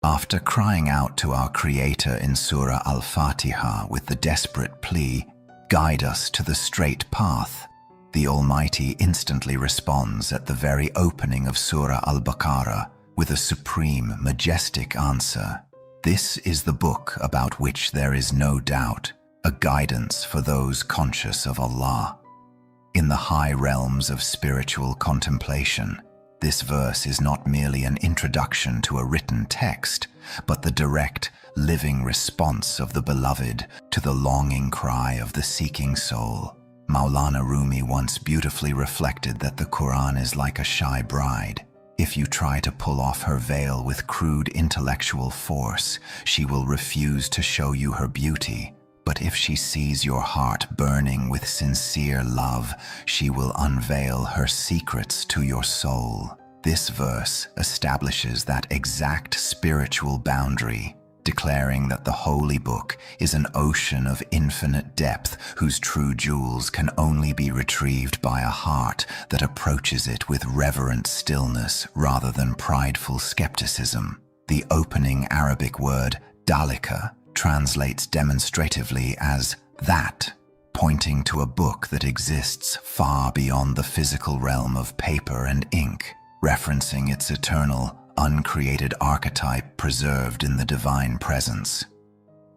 After crying out to our Creator in Surah Al-Fatiha with the desperate plea, "Guide us to the straight path," the Almighty instantly responds at the very opening of Surah Al-Baqarah with a supreme, majestic answer. This is the book about which there is no doubt, a guidance for those conscious of Allah. In the high realms of spiritual contemplation, this verse is not merely an introduction to a written text, but the direct, living response of the beloved to the longing cry of the seeking soul. Maulana Rumi once beautifully reflected that the Quran is like a shy bride. If you try to pull off her veil with crude intellectual force, she will refuse to show you her beauty. But if she sees your heart burning with sincere love, she will unveil her secrets to your soul. This verse establishes that exact spiritual boundary, declaring that the Holy Book is an ocean of infinite depth whose true jewels can only be retrieved by a heart that approaches it with reverent stillness rather than prideful skepticism. The opening Arabic word, dalika, translates demonstratively as that, pointing to a book that exists far beyond the physical realm of paper and ink, referencing its eternal, uncreated archetype preserved in the divine presence.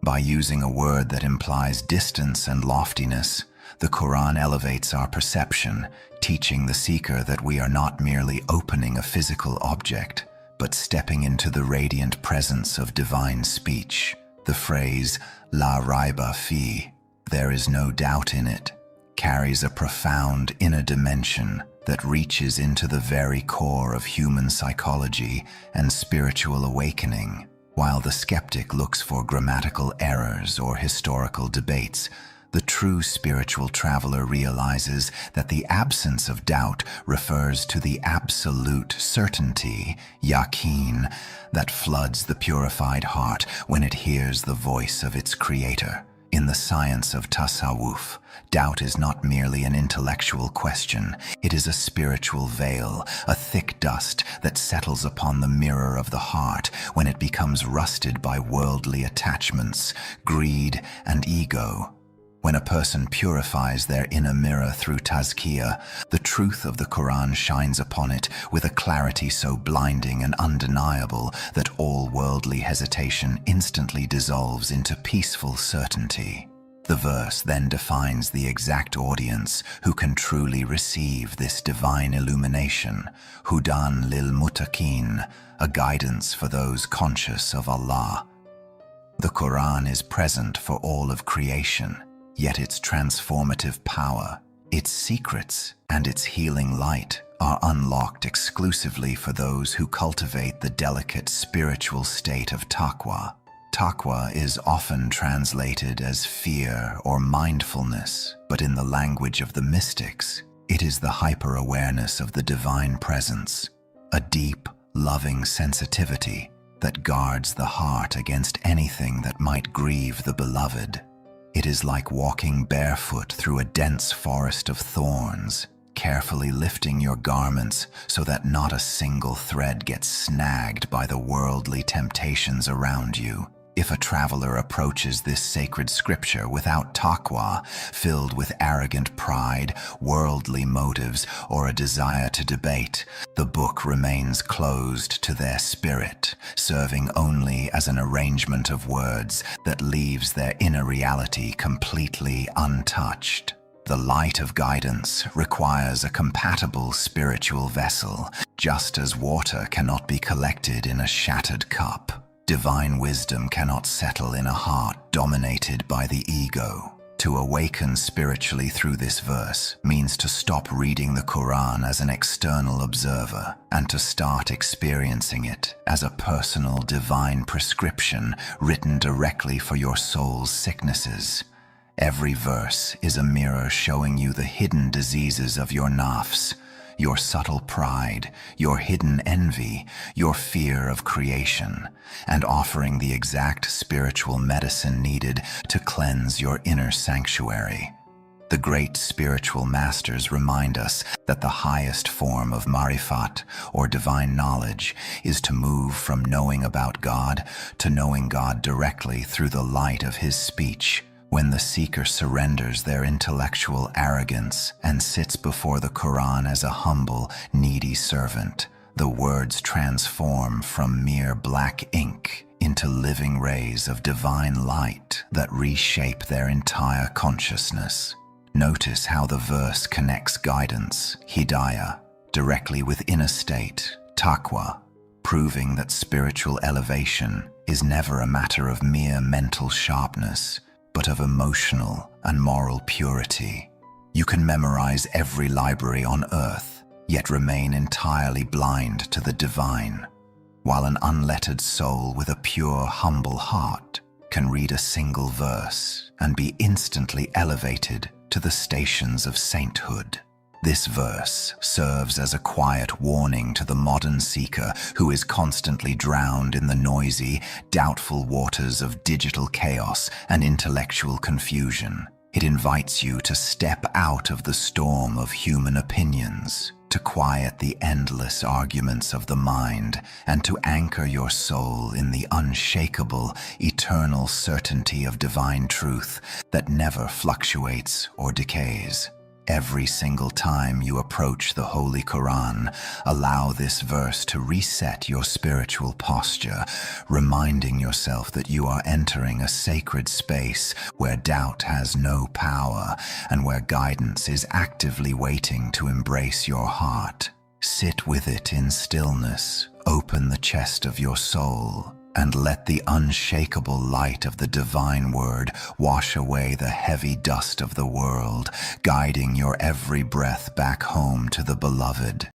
By using a word that implies distance and loftiness, the Quran elevates our perception, teaching the seeker that we are not merely opening a physical object, but stepping into the radiant presence of divine speech. The phrase, "La raiba fi," there is no doubt in it, carries a profound inner dimension that reaches into the very core of human psychology and spiritual awakening. While the skeptic looks for grammatical errors or historical debates, the true spiritual traveler realizes that the absence of doubt refers to the absolute certainty, yaqeen, that floods the purified heart when it hears the voice of its creator. In the science of Tasawwuf, doubt is not merely an intellectual question, it is a spiritual veil, a thick dust that settles upon the mirror of the heart when it becomes rusted by worldly attachments, greed, and ego. When a person purifies their inner mirror through Tazkiyah, the truth of the Quran shines upon it with a clarity so blinding and undeniable that all worldly hesitation instantly dissolves into peaceful certainty. The verse then defines the exact audience who can truly receive this divine illumination, Hudan lil Muttaqin, a guidance for those conscious of Allah. The Quran is present for all of creation, yet its transformative power, its secrets, and its healing light are unlocked exclusively for those who cultivate the delicate spiritual state of taqwa. Taqwa is often translated as fear or mindfulness, but in the language of the mystics, it is the hyper-awareness of the divine presence, a deep, loving sensitivity that guards the heart against anything that might grieve the beloved. It is like walking barefoot through a dense forest of thorns, carefully lifting your garments so that not a single thread gets snagged by the worldly temptations around you. If a traveler approaches this sacred scripture without taqwa, filled with arrogant pride, worldly motives, or a desire to debate, the book remains closed to their spirit, serving only as an arrangement of words that leaves their inner reality completely untouched. The light of guidance requires a compatible spiritual vessel, just as water cannot be collected in a shattered cup. Divine wisdom cannot settle in a heart dominated by the ego. To awaken spiritually through this verse means to stop reading the Quran as an external observer and to start experiencing it as a personal divine prescription written directly for your soul's sicknesses. Every verse is a mirror showing you the hidden diseases of your nafs, your subtle pride, your hidden envy, your fear of creation, and offering the exact spiritual medicine needed to cleanse your inner sanctuary. The great spiritual masters remind us that the highest form of marifat, or divine knowledge, is to move from knowing about God to knowing God directly through the light of His speech. When the seeker surrenders their intellectual arrogance and sits before the Quran as a humble, needy servant, the words transform from mere black ink into living rays of divine light that reshape their entire consciousness. Notice how the verse connects guidance, hidayah, directly with inner state, taqwa, proving that spiritual elevation is never a matter of mere mental sharpness, but of emotional and moral purity. You can memorize every library on earth, yet remain entirely blind to the divine, while an unlettered soul with a pure, humble heart can read a single verse and be instantly elevated to the stations of sainthood. This verse serves as a quiet warning to the modern seeker who is constantly drowned in the noisy, doubtful waters of digital chaos and intellectual confusion. It invites you to step out of the storm of human opinions, to quiet the endless arguments of the mind, and to anchor your soul in the unshakable, eternal certainty of divine truth that never fluctuates or decays. Every single time you approach the Holy Quran, allow this verse to reset your spiritual posture, reminding yourself that you are entering a sacred space where doubt has no power and where guidance is actively waiting to embrace your heart. Sit with it in stillness, open the chest of your soul, and let the unshakable light of the divine word wash away the heavy dust of the world, guiding your every breath back home to the beloved.